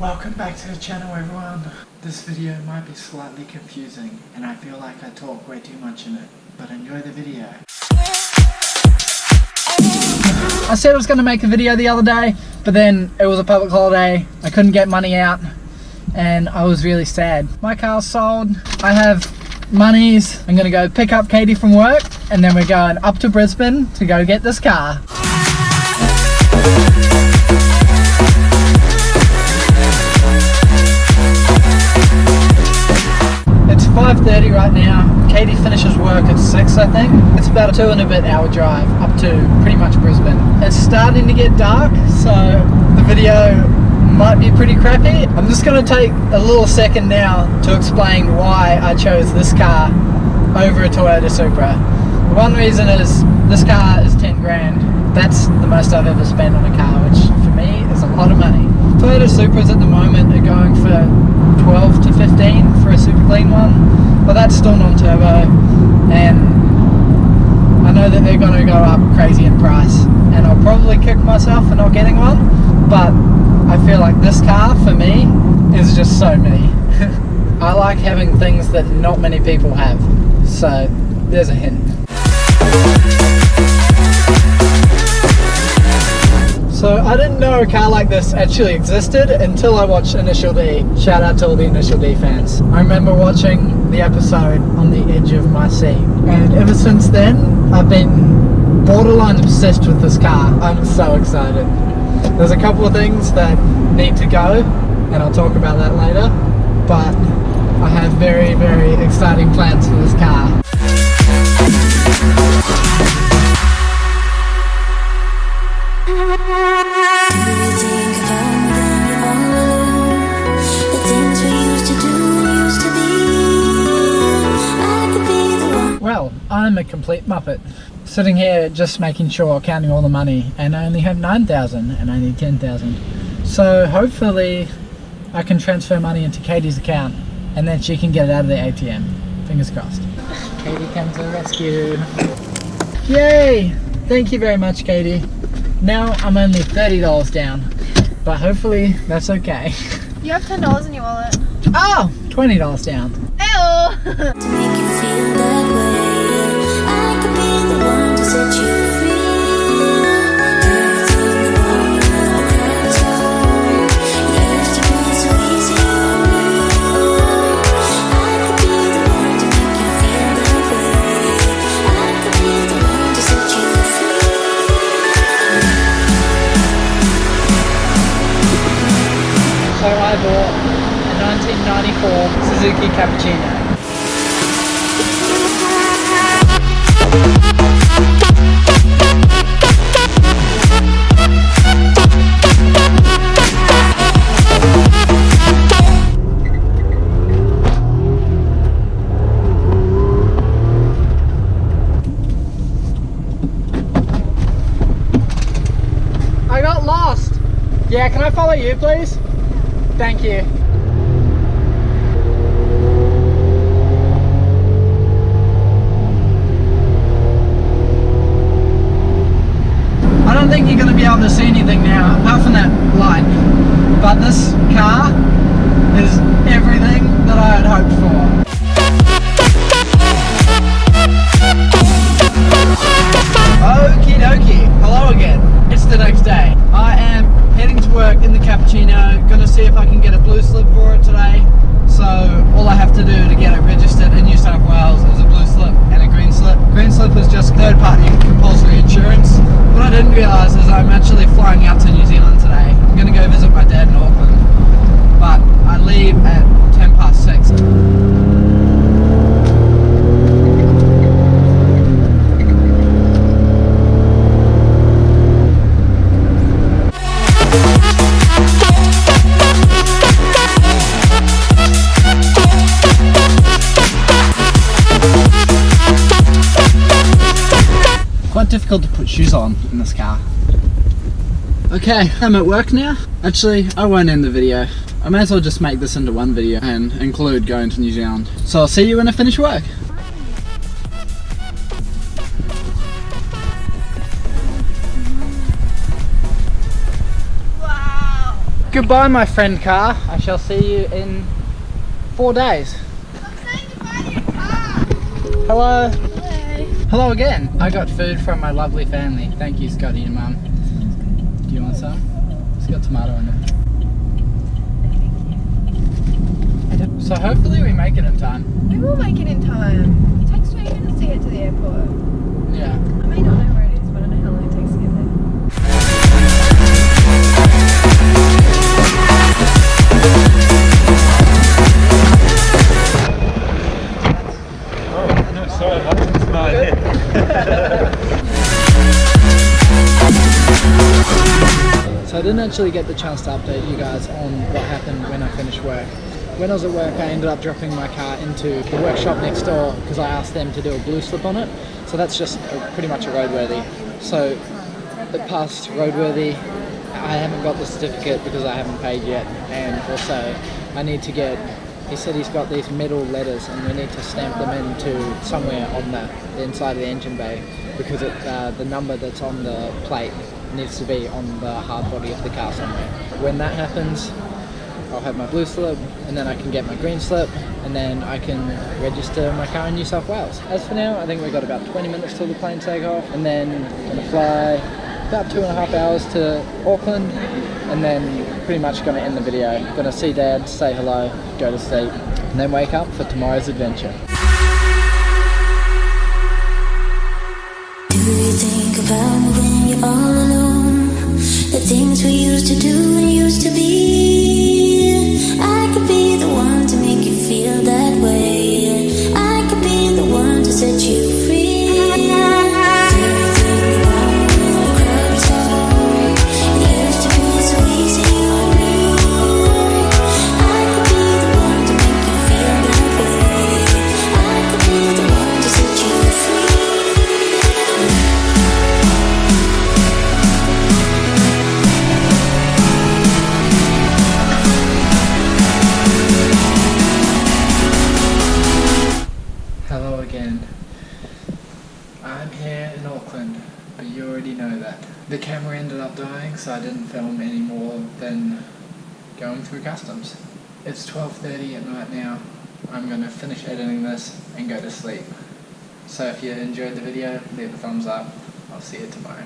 Welcome back to the channel, everyone. This video might be slightly confusing and I feel like I talk way too much in it, but enjoy the video. I said I was going to make a video the other day, but then it was a public holiday, I couldn't get money out and I was really sad. My car's sold, I have monies, I'm going to go pick up Katie from work and then we're going up to Brisbane to go get this car. It's 5:30 right now. Katie finishes work at 6, I think. It's about a 2 and a bit hour drive up to pretty much Brisbane. It's starting to get dark, so the video might be pretty crappy. I'm just going to take a little second now to explain why I chose this car over a Toyota Supra. One reason is this car is 10 grand. That's the most I've ever spent on a car, which for me is a lot of money. Toyota Supras at the moment are going for 12 to 15 for a super clean one, but that's still non-turbo, and I know that they're going to go up crazy in price, and I'll probably kick myself for not getting one, but I feel like this car for me is just so me. I like having things that not many people have, so there's a hint. So I didn't know a car like this actually existed until I watched Initial D. Shout out to all the Initial D fans. I remember watching the episode on the edge of my seat, and ever since then I've been borderline obsessed with this car. I'm so excited. There's a couple of things that need to go and I'll talk about that later, but I have very, very exciting plans for this car. Well, I'm a complete muppet, sitting here just making sure, counting all the money, and I only have 9,000 and I need 10,000. So hopefully I can transfer money into Katie's account and then she can get it out of the ATM. Fingers crossed. Katie comes to the rescue. Yay! Thank you very much, Katie. Now I'm only $30 down, but hopefully that's okay. You have $10 in your wallet. Oh, $20 down. Ew! To make you feel that way, I could be the one to set you free. Everything about you never cracked down. It used to be so easy on me. I could be the one to make you feel that way. I could be the one to set you free. So I bought a 1994 Suzuki Cappuccino. I got lost. Yeah, can I follow you, please? Thank you. I don't think you're going to be able to see anything now, apart from that light. But this car is everything that I had hoped for. Okie dokie, hello again. It's the next day. I am heading to work in the Cappuccino, gonna see if I can get a blue slip for it today. So all I have to do to get it registered in New South Wales is a blue slip and a green slip. Green slip is just third party compulsory insurance. What I didn't realise is I'm actually flying out to New Zealand today. I'm gonna go visit my dad in Auckland, but I leave at 6:10. Quite difficult to put shoes on in this car. Okay, I'm at work now. Actually, I won't end the video. I may as well just make this into one video and include going to New Zealand. So I'll see you when I finish work. Goodbye, my friend car. I shall see you in 4 days. I'm saying goodbye to your car. Hello. Hello. Hello again. I got food from my lovely family. Thank you, Scotty and Mum. Do you want some? It's got tomato in it. So hopefully we make it in time. We will make it in time. It takes 20 minutes to get to the airport. Yeah. I may not know where it is, but I know how long it takes to get there. No, sorry, that's my head. So I didn't actually get the chance to update you guys on what happened when I finished work. When I was at work, I ended up dropping my car into the workshop next door because I asked them to do a blue slip on it. So that's just pretty much a roadworthy. So it passed roadworthy. I haven't got the certificate because I haven't paid yet, and also I need to get, he said he's got these metal letters and we need to stamp them into somewhere on the inside of the engine bay because the number that's on the plate needs to be on the hard body of the car somewhere. When that happens, I'll have my blue slip and then I can get my green slip and then I can register my car in New South Wales. As for now, I think we've got about 20 minutes till the plane take off, and then I'm going to fly about 2.5 hours to Auckland, and then pretty much going to end the video. Going to see Dad, say hello, go to sleep, and then wake up for tomorrow's adventure. Do you think about me when you're all alone? The things we used to do and used to be. I could be the one to make you feel that way. I could be the one to set you free. Do you think about me when the crowd is gone? It used to be so easy on me. I could be the one to make you feel that way. I could be the one to set you free. Hello again. I'm here in Auckland, but you already know that. The camera ended up dying, so I didn't film any more than going through customs. It's 12:30 at night now. I'm going to finish editing this and go to sleep. So if you enjoyed the video, leave a thumbs up. I'll see you tomorrow.